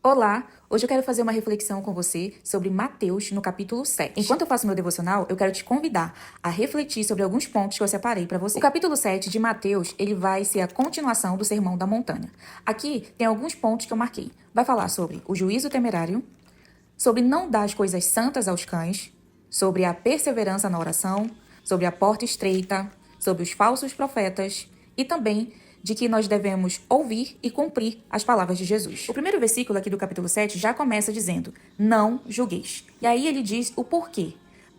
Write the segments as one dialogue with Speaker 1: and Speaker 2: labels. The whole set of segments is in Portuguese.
Speaker 1: Olá! Hoje eu quero fazer uma reflexão com você sobre Mateus no capítulo 7. Enquanto eu faço meu devocional, eu quero te convidar a refletir sobre alguns pontos que eu separei para você. O capítulo 7 de Mateus, ele vai ser a continuação do Sermão da Montanha. Aqui tem alguns pontos que eu marquei. Vai falar sobre o juízo temerário, sobre não dar as coisas santas aos cães, sobre a perseverança na oração, sobre a porta estreita, sobre os falsos profetas e também de que nós devemos ouvir e cumprir as palavras de Jesus. O primeiro versículo aqui do capítulo 7 já começa dizendo, não julgueis. E aí ele diz o porquê.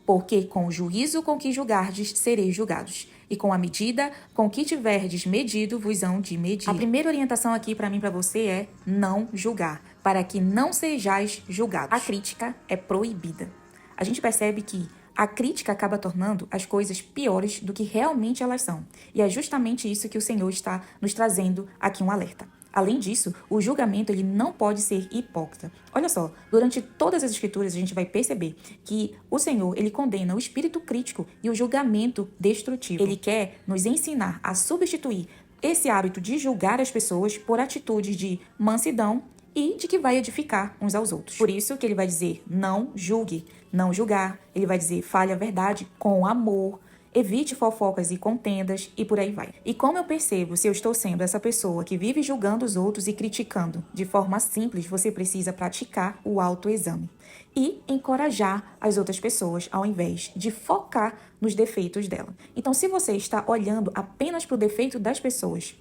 Speaker 1: Porque com o juízo com que julgardes, sereis julgados. E com a medida com que tiverdes medido, vos hão de medir. A primeira orientação aqui para mim e para você é não julgar, para que não sejais julgados. A crítica é proibida. A gente percebe que a crítica acaba tornando as coisas piores do que realmente elas são. E é justamente isso que o Senhor está nos trazendo aqui um alerta. Além disso, o julgamento ele não pode ser hipócrita. Olha só, durante todas as escrituras a gente vai perceber que o Senhor ele condena o espírito crítico e o julgamento destrutivo. Ele quer nos ensinar a substituir esse hábito de julgar as pessoas por atitudes de mansidão e de que vai edificar uns aos outros. Por isso que ele vai dizer, não julgue, não julgar. Ele vai dizer, fale a verdade com amor, evite fofocas e contendas e por aí vai. E como eu percebo se eu estou sendo essa pessoa que vive julgando os outros e criticando? De forma simples, você precisa praticar o autoexame e encorajar as outras pessoas ao invés de focar nos defeitos dela. Então, se você está olhando apenas para o defeito das pessoas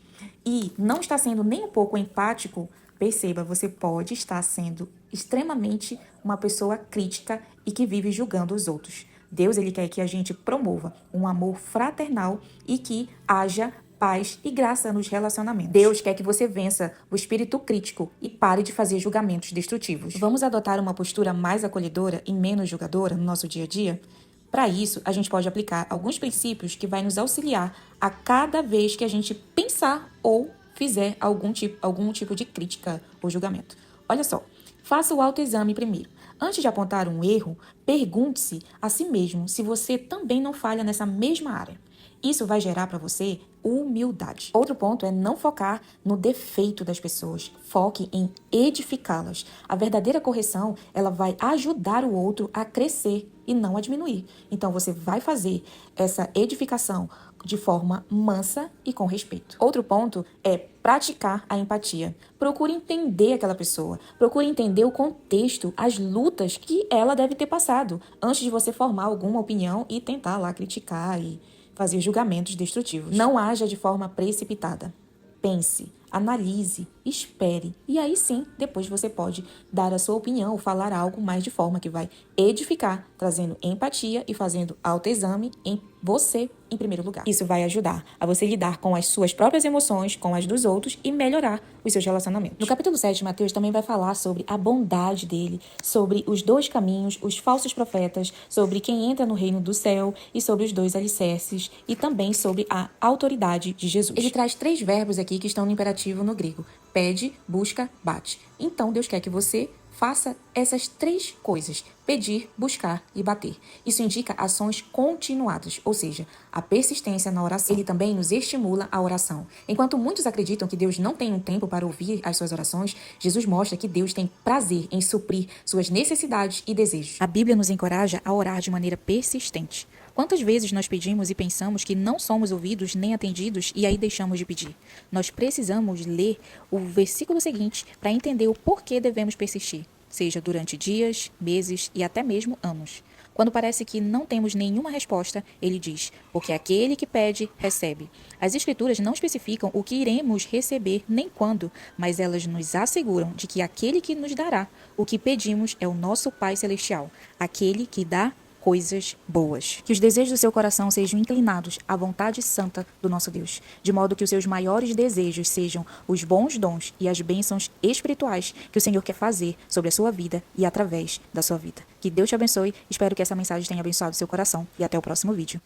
Speaker 1: e não está sendo nem um pouco empático, perceba, você pode estar sendo extremamente uma pessoa crítica e que vive julgando os outros. Deus ele quer que a gente promova um amor fraternal e que haja paz e graça nos relacionamentos. Deus quer que você vença o espírito crítico e pare de fazer julgamentos destrutivos. Vamos adotar uma postura mais acolhedora e menos julgadora no nosso dia a dia? Para isso, a gente pode aplicar alguns princípios que vai nos auxiliar a cada vez que a gente pensar ou fizer algum tipo de crítica ou julgamento. Olha só, faça o autoexame primeiro. Antes de apontar um erro, pergunte-se a si mesmo se você também não falha nessa mesma área. Isso vai gerar para você humildade. Outro ponto é não focar no defeito das pessoas. Foque em edificá-las. A verdadeira correção, ela vai ajudar o outro a crescer e não a diminuir. Então, você vai fazer essa edificação de forma mansa e com respeito. Outro ponto é praticar a empatia. Procure entender aquela pessoa. Procure entender o contexto, as lutas que ela deve ter passado antes de você formar alguma opinião e tentar lá criticar e fazer julgamentos destrutivos. Não haja de forma precipitada. Pense, analise, espere e aí sim, depois você pode dar a sua opinião ou falar algo mais de forma que vai edificar, trazendo empatia e fazendo autoexame em você em primeiro lugar. Isso vai ajudar a você lidar com as suas próprias emoções, com as dos outros e melhorar os seus relacionamentos. No capítulo 7 de Mateus também vai falar sobre a bondade dele, sobre os dois caminhos, os falsos profetas, sobre quem entra no reino do céu e sobre os dois alicerces e também sobre a autoridade de Jesus. Ele traz 3 verbos aqui que estão no imperativo no grego. Pede, busca, bate. Então Deus quer que você faça essas 3 coisas, pedir, buscar e bater. Isso indica ações continuadas, ou seja, a persistência na oração. Ele também nos estimula a oração. Enquanto muitos acreditam que Deus não tem um tempo para ouvir as suas orações, Jesus mostra que Deus tem prazer em suprir suas necessidades e desejos. A Bíblia nos encoraja a orar de maneira persistente. Quantas vezes nós pedimos e pensamos que não somos ouvidos nem atendidos e aí deixamos de pedir? Nós precisamos ler o versículo seguinte para entender o porquê devemos persistir, seja durante dias, meses e até mesmo anos. Quando parece que não temos nenhuma resposta, ele diz, porque aquele que pede, recebe. As Escrituras não especificam o que iremos receber nem quando, mas elas nos asseguram de que aquele que nos dará o que pedimos é o nosso Pai Celestial, aquele que dá coisas boas. Que os desejos do seu coração sejam inclinados à vontade santa do nosso Deus, de modo que os seus maiores desejos sejam os bons dons e as bênçãos espirituais que o Senhor quer fazer sobre a sua vida e através da sua vida. Que Deus te abençoe, espero que essa mensagem tenha abençoado seu coração e até o próximo vídeo.